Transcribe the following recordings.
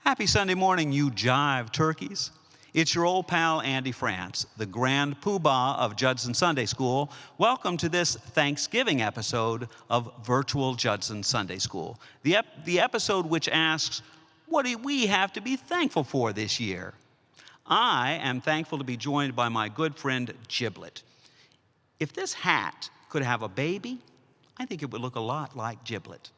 Happy Sunday morning, you jive turkeys. It's your old pal, Andy France, the grand poobah of Judson Sunday School. Welcome to this Thanksgiving episode of Virtual Judson Sunday School. The episode which asks, what do we have to be thankful for this year? I am thankful to be joined by my good friend, Giblet. If this hat could have a baby, I think it would look a lot like Giblet.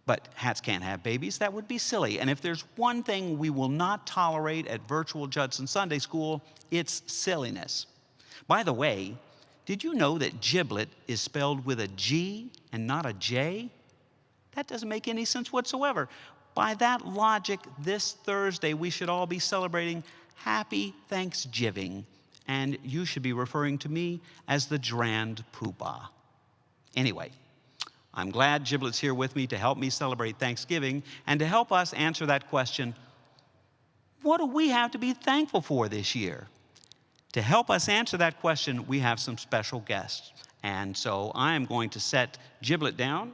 But hats can't have babies. That would be silly. And if there's one thing we will not tolerate at Virtual Judson Sunday School, it's silliness. By the way, did you know that Giblet is spelled with a G and not a J? That doesn't make any sense whatsoever. By that logic, this Thursday we should all be celebrating Happy Thanksgiving, and you should be referring to me as the Grand Poobah. Anyway, I'm glad Giblet's here with me to help me celebrate Thanksgiving and to help us answer that question, what do we have to be thankful for this year? To help us answer that question, we have some special guests. And so I am going to set Giblet down,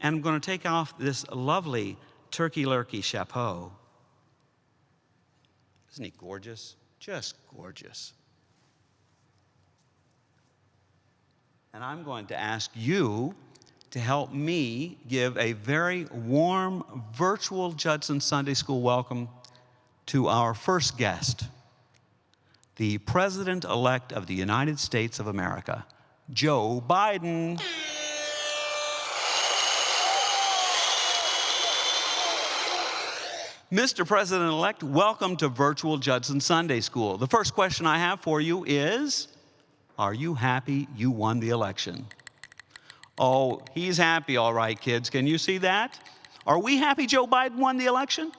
and I'm going to take off this lovely turkey-lurkey chapeau. Isn't he gorgeous? Just gorgeous. And I'm going to ask you to help me give a very warm virtual Judson Sunday School welcome to our first guest, the President-elect of the United States of America, Joe Biden. Mr. President-elect, welcome to Virtual Judson Sunday School. The first question I have for you is, are you happy you won the election? Oh, he's happy, all right, kids. Can you see that? Are we happy Joe Biden won the election?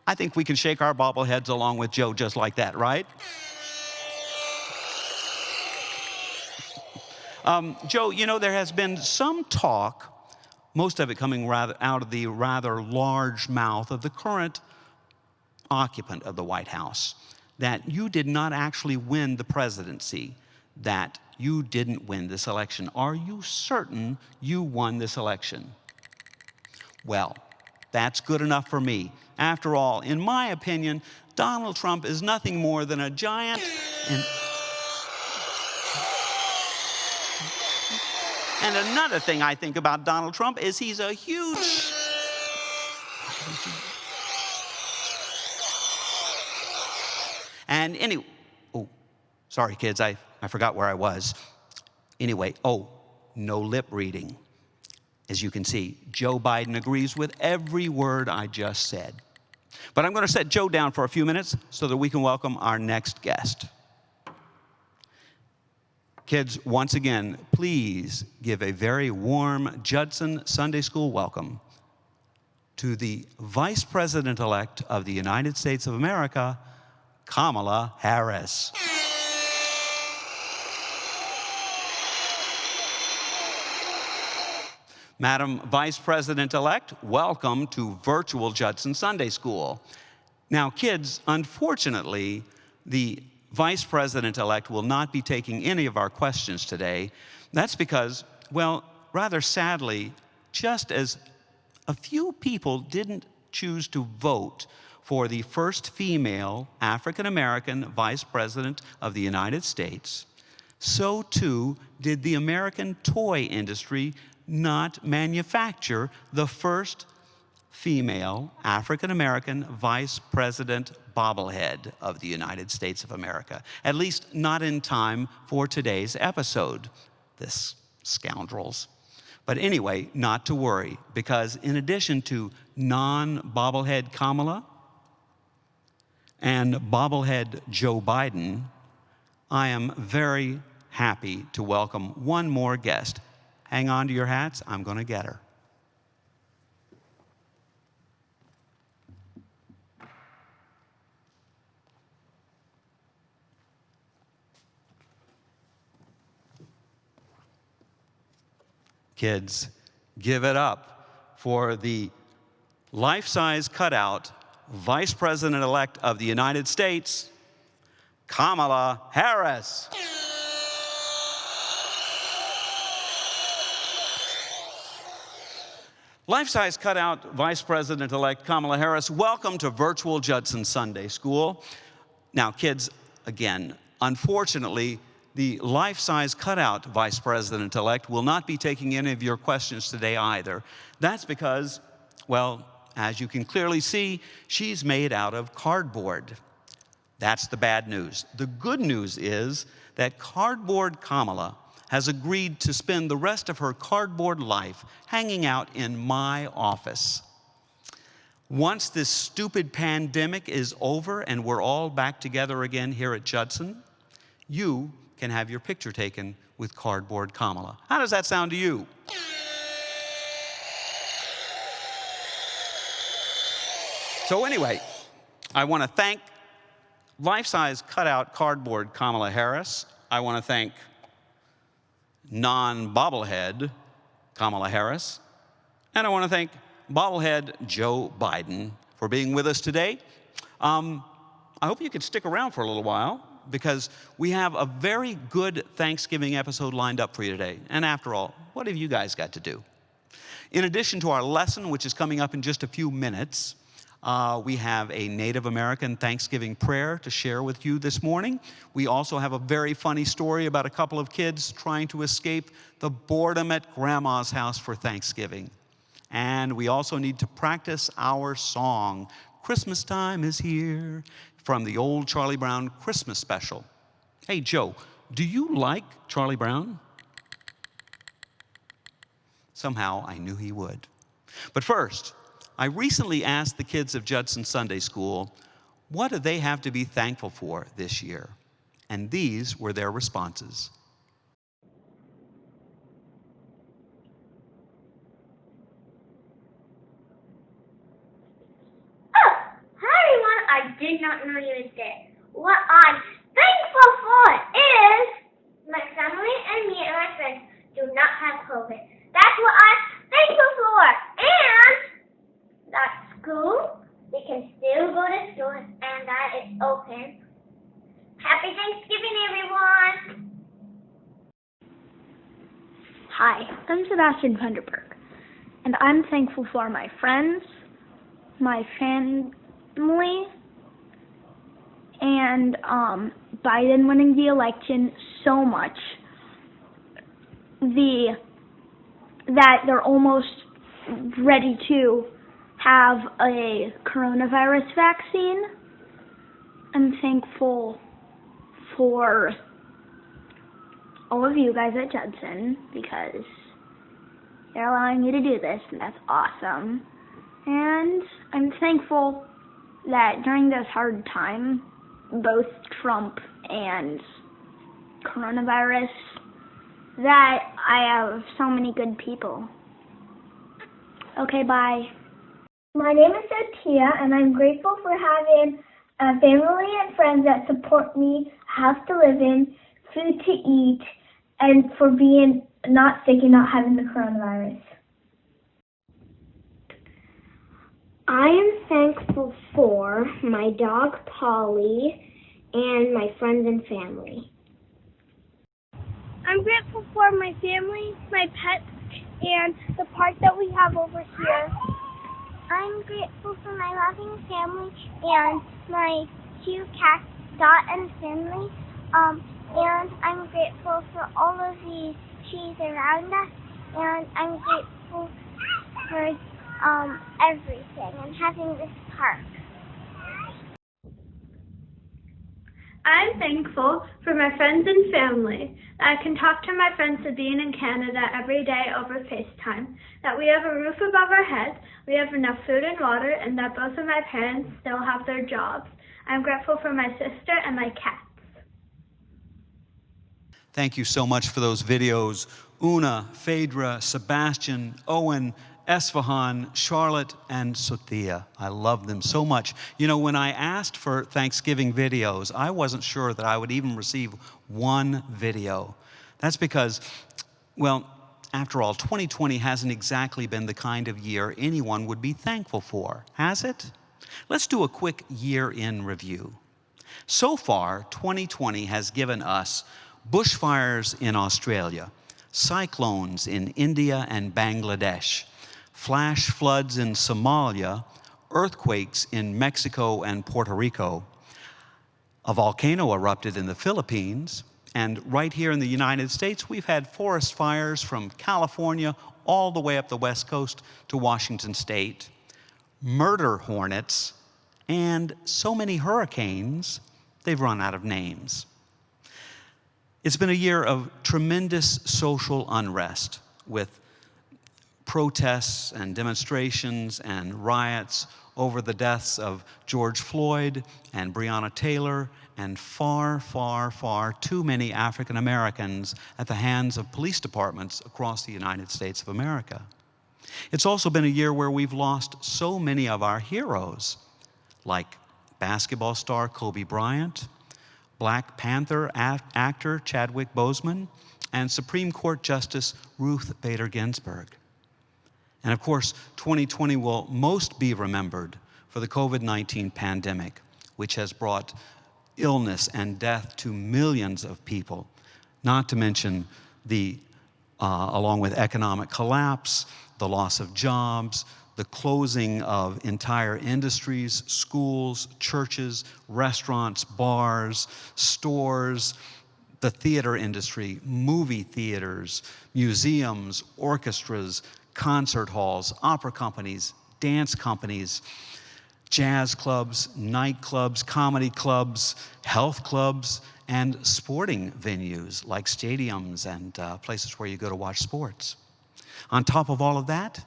I think we can shake our bobbleheads along with Joe just like that, right? Joe, you know, there has been some talk, most of it coming out of the rather large mouth of the current occupant of the White House, that you did not actually win the presidency, that you didn't win this election. Are you certain you won this election? Well, that's good enough for me. After all, in my opinion, Donald Trump is nothing more than a giant and another thing I think about Donald Trump is he's a huge... And anyway, oh, sorry kids, I forgot where I was. Anyway, no lip reading. As you can see, Joe Biden agrees with every word I just said. But I'm going to set Joe down for a few minutes so that we can welcome our next guest. Kids, once again, please give a very warm Judson Sunday School welcome to the Vice President-elect of the United States of America, Kamala Harris. Madam Vice President-elect, welcome to Virtual Judson Sunday School. Now, kids, unfortunately, the Vice President-elect will not be taking any of our questions today. That's because, well, rather sadly, just as a few people didn't choose to vote for the first female African-American Vice President of the United States, so too did the American toy industry not manufacture the first female African-American Vice President bobblehead of the United States of America, at least not in time for today's episode. This scoundrels. But anyway, not to worry, because in addition to non-bobblehead Kamala and bobblehead Joe Biden, I am very happy to welcome one more guest. Hang on to your hats, I'm going to get her. Kids, give it up for the life-size cutout Vice President-elect of the United States, Kamala Harris. Life-size cutout Vice President-elect Kamala Harris, welcome to virtual Judson Sunday School. Now, kids, again, unfortunately, the life-size cutout Vice President-elect will not be taking any of your questions today either. That's because, well, as you can clearly see, she's made out of cardboard. That's the bad news. The good news is that Cardboard Kamala has agreed to spend the rest of her cardboard life hanging out in my office. Once this stupid pandemic is over and we're all back together again here at Judson, you can have your picture taken with Cardboard Kamala. How does that sound to you? So anyway, I want to thank life-size cutout cardboard Kamala Harris. I want to thank non-bobblehead Kamala Harris. And I want to thank bobblehead Joe Biden for being with us today. I hope you could stick around for a little while because we have a very good Thanksgiving episode lined up for you today. And after all, what have you guys got to do? In addition to our lesson, which is coming up in just a few minutes, we have a Native American Thanksgiving prayer to share with you this morning. We also have a very funny story about a couple of kids trying to escape the boredom at Grandma's house for Thanksgiving. And we also need to practice our song, Christmas Time is Here, from the old Charlie Brown Christmas special. Hey, Joe, do you like Charlie Brown? Somehow I knew he would. But first, I recently asked the kids of Judson Sunday School, what do they have to be thankful for this year? And these were their responses. Oh, hi everyone, I did not know you were there. What I'm thankful for is my family and me and my friends do not have COVID. That's what I'm thankful for. And that school, we can still go to school and that it's open. Happy Thanksgiving, everyone! Hi, I'm Sebastian Vanderberg, and I'm thankful for my friends, my family, and Biden winning the election so much that they're almost ready to have a coronavirus vaccine. I'm thankful for all of you guys at Judson because they're allowing me to do this, and that's awesome. And I'm thankful that during this hard time, both Trump and coronavirus, that I have so many good people. Okay, bye. My name is Sotia, and I'm grateful for having a family and friends that support me, a house to live in, food to eat, and for being not sick and not having the coronavirus. I am thankful for my dog Polly and my friends and family. I'm grateful for my family, my pets, and the park that we have over here. I'm grateful for my loving family and my cute cat, Dot, and Finley. And I'm grateful for all of the trees around us. And I'm grateful for everything and having this park. I'm thankful for my friends and family. I can talk to my friends Sabine in Canada every day over FaceTime, that we have a roof above our heads, we have enough food and water, and that both of my parents still have their jobs. I'm grateful for my sister and my cats. Thank you so much for those videos. Una, Phaedra, Sebastian, Owen, Esfahan, Charlotte, and Sotia. I love them so much. You know, when I asked for Thanksgiving videos, I wasn't sure that I would even receive one video. That's because, well, after all, 2020 hasn't exactly been the kind of year anyone would be thankful for, has it? Let's do a quick year-in review. So far, 2020 has given us bushfires in Australia, cyclones in India and Bangladesh, flash floods in Somalia, earthquakes in Mexico and Puerto Rico. A volcano erupted in the Philippines, and right here in the United States, we've had forest fires from California all the way up the West Coast to Washington State, murder hornets, and so many hurricanes, they've run out of names. It's been a year of tremendous social unrest with protests and demonstrations and riots over the deaths of George Floyd and Breonna Taylor and far, far, far too many African Americans at the hands of police departments across the United States of America. It's also been a year where we've lost so many of our heroes, like basketball star Kobe Bryant, Black Panther actor Chadwick Boseman, and Supreme Court Justice Ruth Bader Ginsburg. And of course, 2020 will most be remembered for the COVID-19 pandemic, which has brought illness and death to millions of people, not to mention along with economic collapse, the loss of jobs, the closing of entire industries, schools, churches, restaurants, bars, stores, the theater industry, movie theaters, museums, orchestras, concert halls, opera companies, dance companies, jazz clubs, nightclubs, comedy clubs, health clubs, and sporting venues like stadiums and places where you go to watch sports. On top of all of that,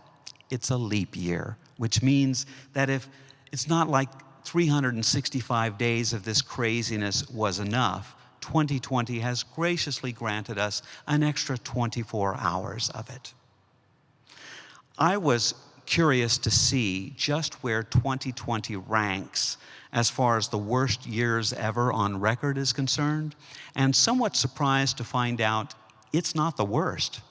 it's a leap year, which means that if it's not like 365 days of this craziness was enough, 2020 has graciously granted us an extra 24 hours of it. I was curious to see just where 2020 ranks as far as the worst years ever on record is concerned, and somewhat surprised to find out it's not the worst.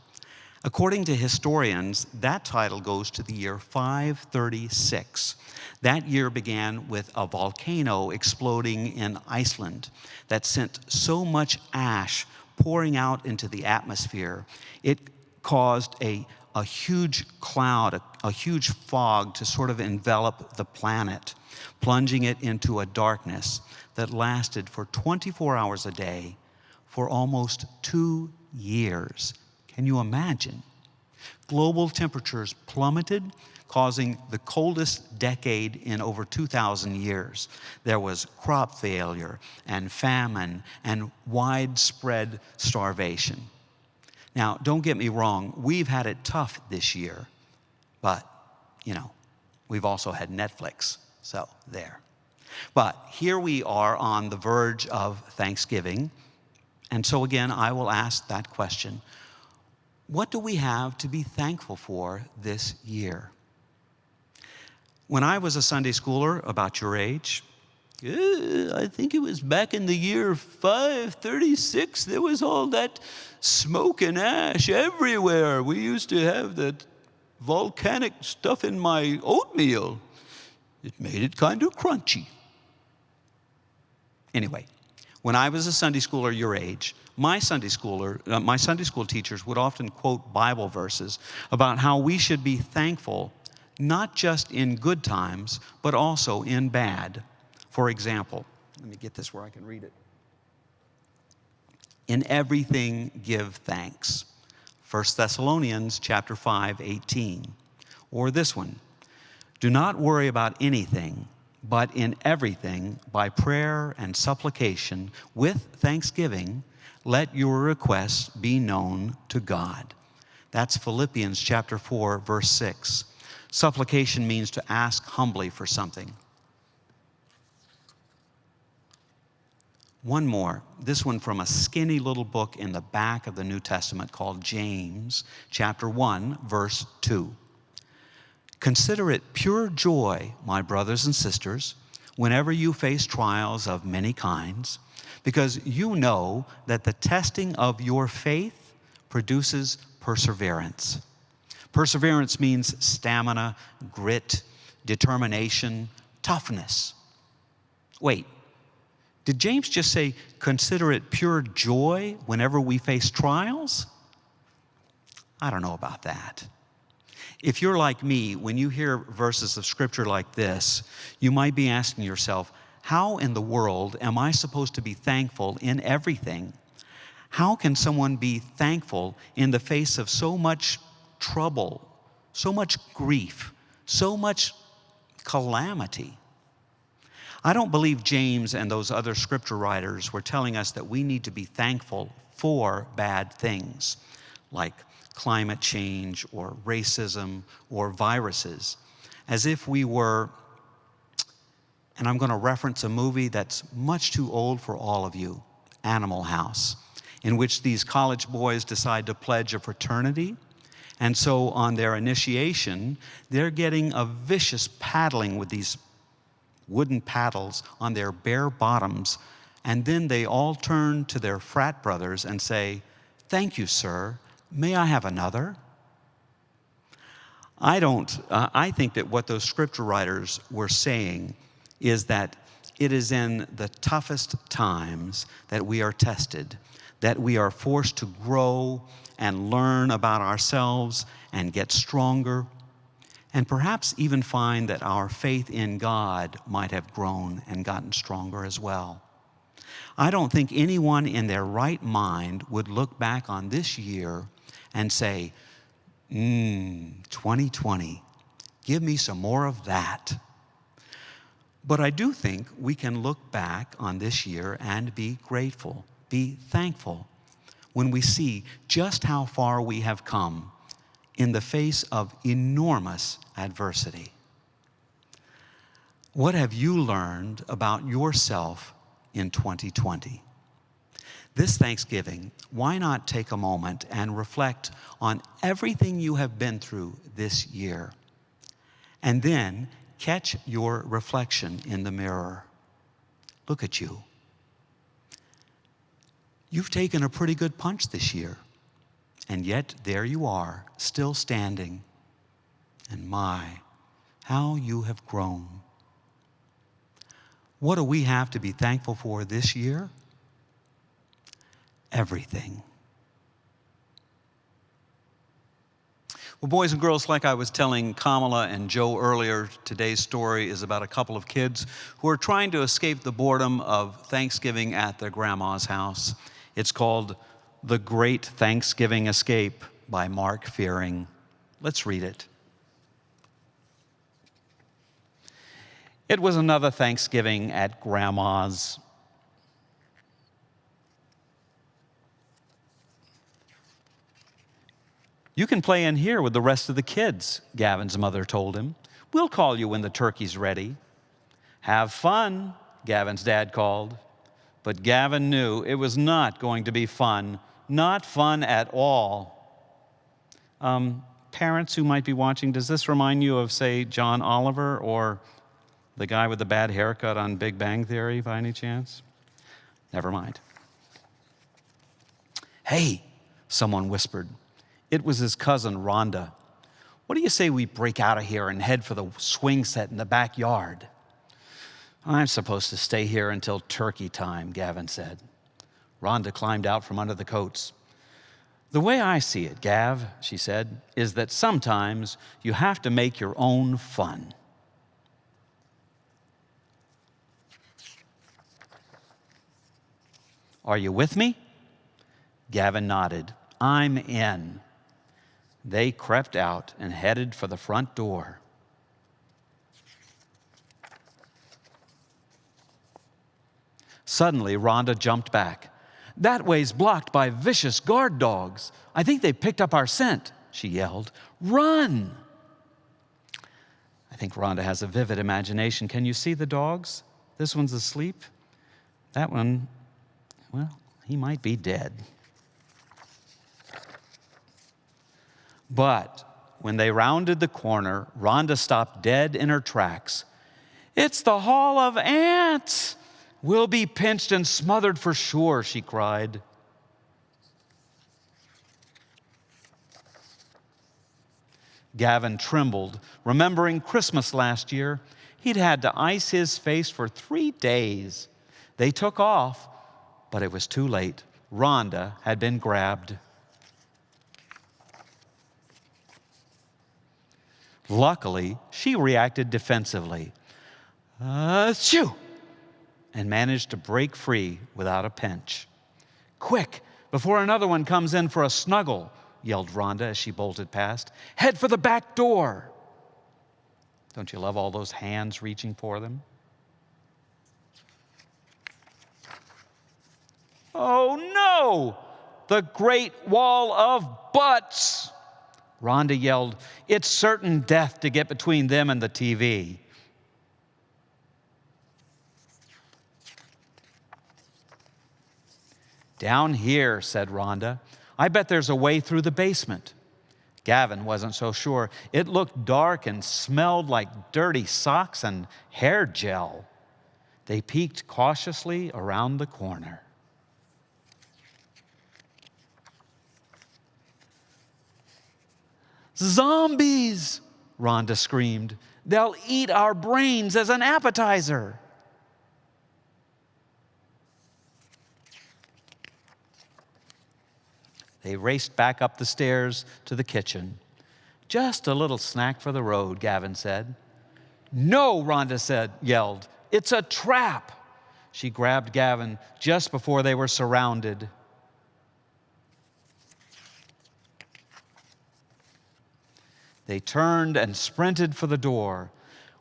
According to historians, that title goes to the year 536. That year began with a volcano exploding in Iceland that sent so much ash pouring out into the atmosphere, it caused a huge cloud, a huge fog to sort of envelop the planet, plunging it into a darkness that lasted for 24 hours a day for almost 2 years. Can you imagine? Global temperatures plummeted, causing the coldest decade in over 2,000 years. There was crop failure and famine and widespread starvation. Now, don't get me wrong, we've had it tough this year, but, we've also had Netflix, so there. But here we are on the verge of Thanksgiving, and so again, I will ask that question. What do we have to be thankful for this year? When I was a Sunday schooler about your age, I think it was back in the year 536, there was all that smoke and ash everywhere. We used to have that volcanic stuff in my oatmeal. It made it kind of crunchy. Anyway, when I was a Sunday schooler your age, my Sunday school teachers would often quote Bible verses about how we should be thankful, not just in good times, but also in bad. For example, let me get this where I can read it. In everything give thanks. 1 Thessalonians chapter 5:18. Or this one, do not worry about anything, but in everything, by prayer and supplication, with thanksgiving, let your requests be known to God. That's Philippians chapter 4, verse 6. Supplication means to ask humbly for something. One more, this one from a skinny little book in the back of the New Testament called James, chapter 1, verse 2. Consider it pure joy, my brothers and sisters, whenever you face trials of many kinds, because you know that the testing of your faith produces perseverance. Perseverance means stamina, grit, determination, toughness. Wait. Did James just say, consider it pure joy whenever we face trials? I don't know about that. If you're like me, when you hear verses of Scripture like this, you might be asking yourself, how in the world am I supposed to be thankful in everything? How can someone be thankful in the face of so much trouble, so much grief, so much calamity? I don't believe James and those other scripture writers were telling us that we need to be thankful for bad things, like climate change or racism or viruses, as if we were, and I'm going to reference a movie that's much too old for all of you, Animal House, in which these college boys decide to pledge a fraternity. And so on their initiation, they're getting a vicious paddling with these wooden paddles on their bare bottoms. And then they all turn to their frat brothers and say, "Thank you, sir. May I have another?" I think that what those scripture writers were saying is that it is in the toughest times that we are tested, that we are forced to grow and learn about ourselves and get stronger, and perhaps even find that our faith in God might have grown and gotten stronger as well. I don't think anyone in their right mind would look back on this year and say, 2020, give me some more of that. But I do think we can look back on this year and be grateful, be thankful, when we see just how far we have come in the face of enormous adversity. What have you learned about yourself in 2020? This Thanksgiving, why not take a moment and reflect on everything you have been through this year, and then catch your reflection in the mirror. Look at you. You've taken a pretty good punch this year, and yet there you are, still standing. And my, how you have grown. What do we have to be thankful for this year? Everything. Well, boys and girls, like I was telling Kamala and Joe earlier, today's story is about a couple of kids who are trying to escape the boredom of Thanksgiving at their grandma's house. It's called The Great Thanksgiving Escape by Mark Fearing. Let's read it. It was another Thanksgiving at Grandma's. "You can play in here with the rest of the kids," Gavin's mother told him. "We'll call you when the turkey's ready." "Have fun," Gavin's dad called. But Gavin knew it was not going to be fun, not fun at all. Parents who might be watching, does this remind you of, say, John Oliver or the guy with the bad haircut on Big Bang Theory by any chance? Never mind. "Hey," someone whispered. It was his cousin, Rhonda. "What do you say we break out of here and head for the swing set in the backyard?" "I'm supposed to stay here until turkey time," Gavin said. Rhonda climbed out from under the coats. "The way I see it, Gav," she said, "is that sometimes you have to make your own fun." "Are you with me?" Gavin nodded. "I'm in." They crept out and headed for the front door. Suddenly, Rhonda jumped back. "That way's blocked by vicious guard dogs. I think they picked up our scent," she yelled. "Run!" I think Rhonda has a vivid imagination. Can you see the dogs? This one's asleep. That one, well, he might be dead. But when they rounded the corner, Rhonda stopped dead in her tracks. "It's the Hall of Ants! We'll be pinched and smothered for sure," she cried. Gavin trembled, remembering Christmas last year. He'd had to ice his face for 3 days. They took off, but it was too late. Rhonda had been grabbed. Luckily, she reacted defensively. Shoo! And managed to break free without a pinch. Quick, before another one comes in for a snuggle, yelled Rhonda as she bolted past. Head for the back door. Don't you love all those hands reaching for them? Oh no! The Great Wall of Butts! Rhonda yelled. It's certain death to get between them and the TV. Down here, said Rhonda. I bet there's a way through the basement. Gavin wasn't so sure. It looked dark and smelled like dirty socks and hair gel. They peeked cautiously around the corner. Zombies, Rhonda screamed. They'll eat our brains as an appetizer. They raced back up the stairs to the kitchen. Just a little snack for the road, Gavin said. No, Rhonda yelled. It's a trap. She grabbed Gavin just before they were surrounded. They turned and sprinted for the door.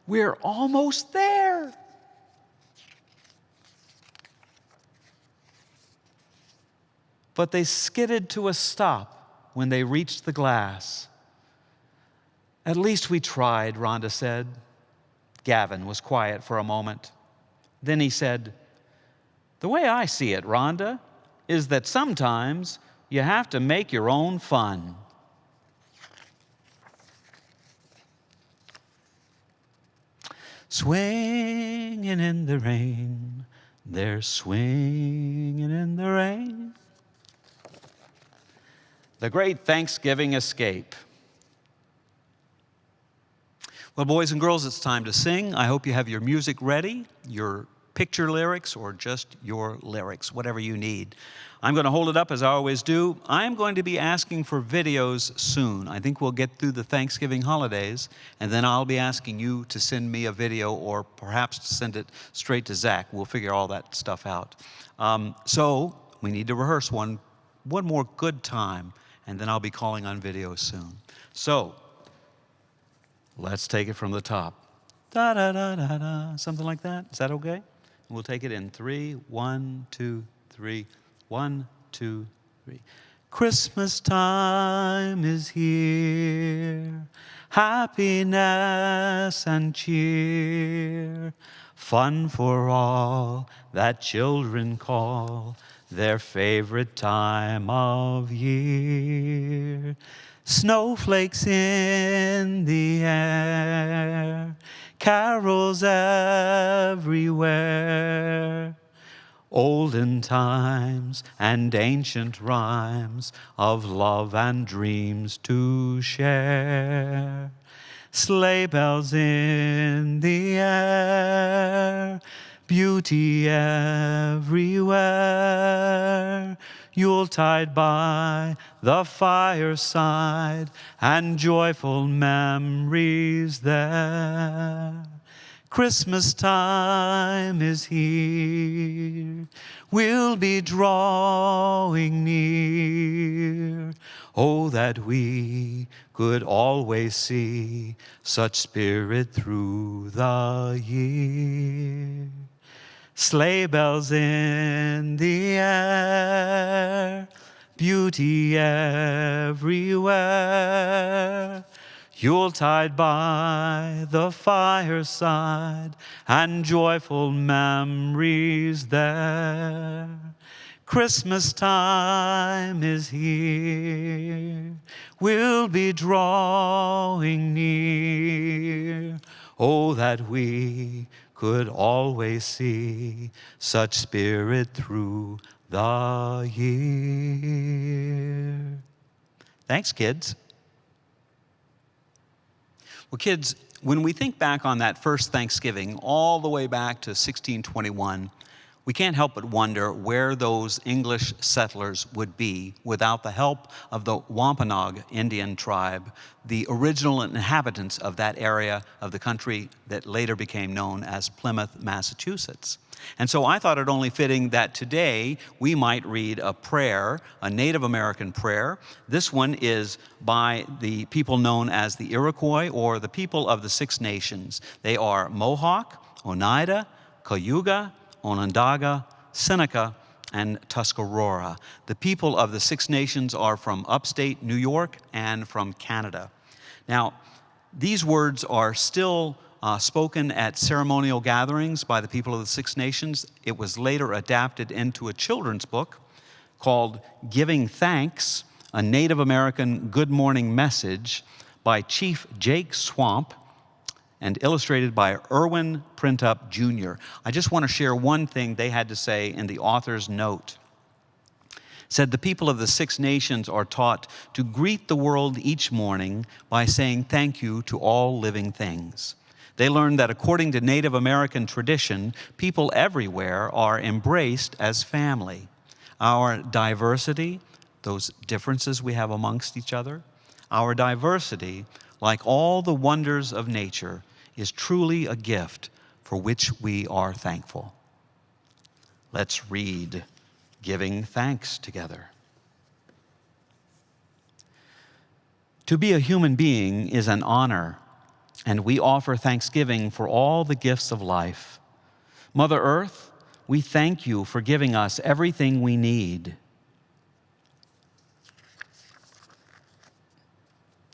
We're almost there. But they skidded to a stop when they reached the glass. At least we tried, Rhonda said. Gavin was quiet for a moment. Then he said, the way I see it, Rhonda, is that sometimes you have to make your own fun. Swinging in the rain, they're swinging in the rain. The Great Thanksgiving Escape. Well, boys and girls, it's time to sing. I hope you have your music ready, your picture lyrics, or just your lyrics, whatever you need. I'm going to hold it up as I always do. I'm going to be asking for videos soon. I think we'll get through the Thanksgiving holidays, and then I'll be asking you to send me a video or perhaps to send it straight to Zach. We'll figure all that stuff out. So we need to rehearse one more good time, and then I'll be calling on videos soon. So let's take it from the top. Da da da da da, something like that. Is that okay? We'll take it in 3, 1, 2, 3. 1, 2, 3. Christmas time is here, happiness and cheer, fun for all that children call their favorite time of year. Snowflakes in the air, carols everywhere, olden times and ancient rhymes of love and dreams to share. Sleigh bells in the air, beauty everywhere. Yuletide by the fireside and joyful memories there. Christmas time is here, we'll be drawing near. Oh, that we could always see such spirit through the year. Sleigh bells in the air, beauty everywhere. Yuletide by the fireside and joyful memories there. Christmas time is here, we'll be drawing near. Oh, that we could always see such spirit through the year. Thanks, kids. Well, kids, when we think back on that first Thanksgiving, all the way back to 1621, We can't help but wonder where those English settlers would be without the help of the Wampanoag Indian tribe, the original inhabitants of that area of the country that later became known as Plymouth, Massachusetts. And so I thought it only fitting that today we might read a prayer, a Native American prayer. This one is by the people known as the Iroquois, or the people of the Six Nations. They are Mohawk, Oneida, Cayuga, Onondaga, Seneca, and Tuscarora. The people of the Six Nations are from upstate New York and from Canada. Now, these words are still spoken at ceremonial gatherings by the people of the Six Nations. It was later adapted into a children's book called Giving Thanks, a Native American Good Morning Message by Chief Jake Swamp, and illustrated by Irwin Printup Jr. I just want to share one thing they had to say in the author's note. It said, the people of the Six Nations are taught to greet the world each morning by saying thank you to all living things. They learn that according to Native American tradition, people everywhere are embraced as family. Our diversity, those differences we have amongst each other, our diversity, like all the wonders of nature, is truly a gift for which we are thankful. Let's read Giving Thanks together. To be a human being is an honor, and we offer thanksgiving for all the gifts of life. Mother Earth, we thank you for giving us everything we need.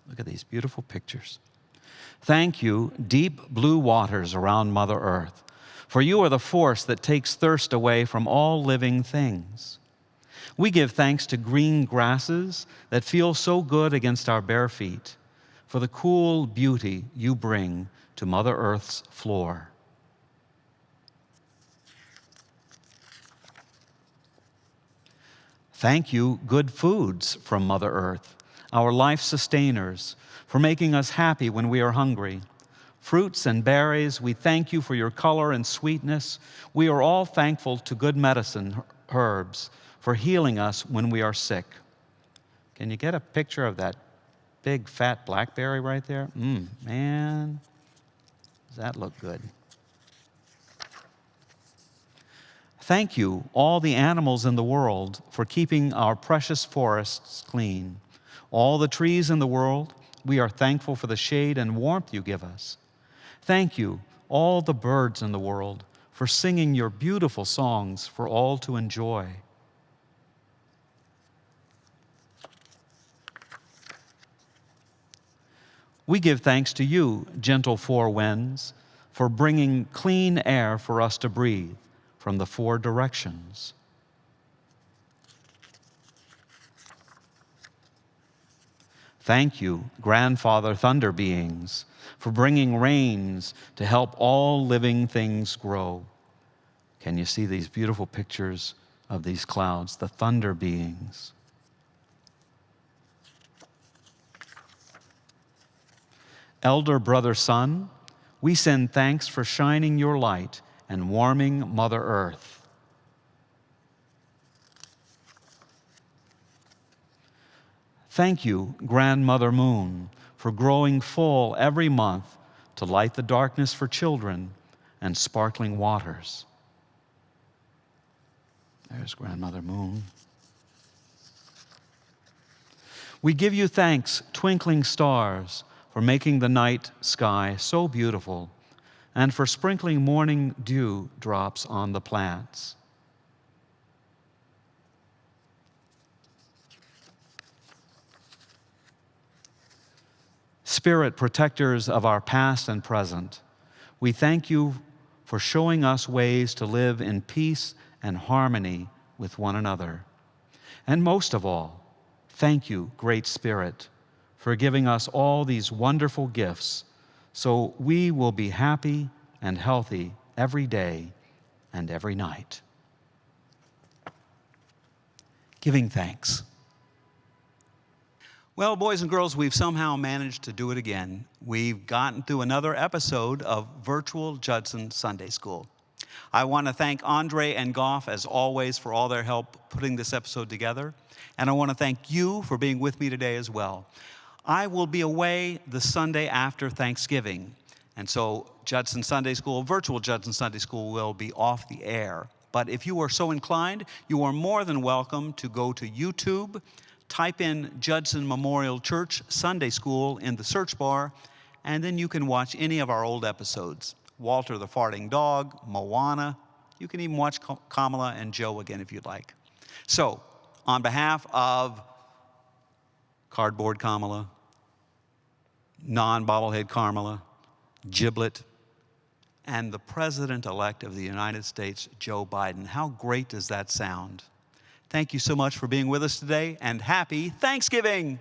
Look at these beautiful pictures. Thank you, deep blue waters around Mother Earth, for you are the force that takes thirst away from all living things. We give thanks to green grasses that feel so good against our bare feet, for the cool beauty you bring to Mother Earth's floor. Thank you, good foods from Mother Earth, our life sustainers, for making us happy when we are hungry. Fruits and berries, we thank you for your color and sweetness. We are all thankful to good medicine, herbs, for healing us when we are sick. Can you get a picture of that big fat blackberry right there? Man, does that look good. Thank you, all the animals in the world, for keeping our precious forests clean. All the trees in the world, we are thankful for the shade and warmth you give us. Thank you, all the birds in the world, for singing your beautiful songs for all to enjoy. We give thanks to you, gentle four winds, for bringing clean air for us to breathe from the four directions. Thank you, Grandfather Thunder Beings, for bringing rains to help all living things grow. Can you see these beautiful pictures of these clouds, the thunder beings? Elder Brother Sun, we send thanks for shining your light and warming Mother Earth. Thank you, Grandmother Moon, for growing full every month to light the darkness for children and sparkling waters. There's Grandmother Moon. We give you thanks, twinkling stars, for making the night sky so beautiful and for sprinkling morning dew drops on the plants. Spirit protectors of our past and present, we thank you for showing us ways to live in peace and harmony with one another. And most of all, thank you, Great Spirit, for giving us all these wonderful gifts so we will be happy and healthy every day and every night. Giving thanks. Well, boys and girls, we've somehow managed to do it again. We've gotten through another episode of Virtual Judson Sunday School. I want to thank Andre and Goff, as always, for all their help putting this episode together. And I want to thank you for being with me today as well. I will be away the Sunday after Thanksgiving. And so Judson Sunday School, virtual Judson Sunday School, will be off the air. But if you are so inclined, you are more than welcome to go to YouTube, type in Judson Memorial Church Sunday School in the search bar, and then you can watch any of our old episodes. Walter the Farting Dog, Moana. You can even watch Kamala and Joe again if you'd like. So, on behalf of Cardboard Kamala, Non-Bobblehead Carmela, Giblet, and the President-elect of the United States, Joe Biden. How great does that sound? Thank you so much for being with us today, and happy Thanksgiving!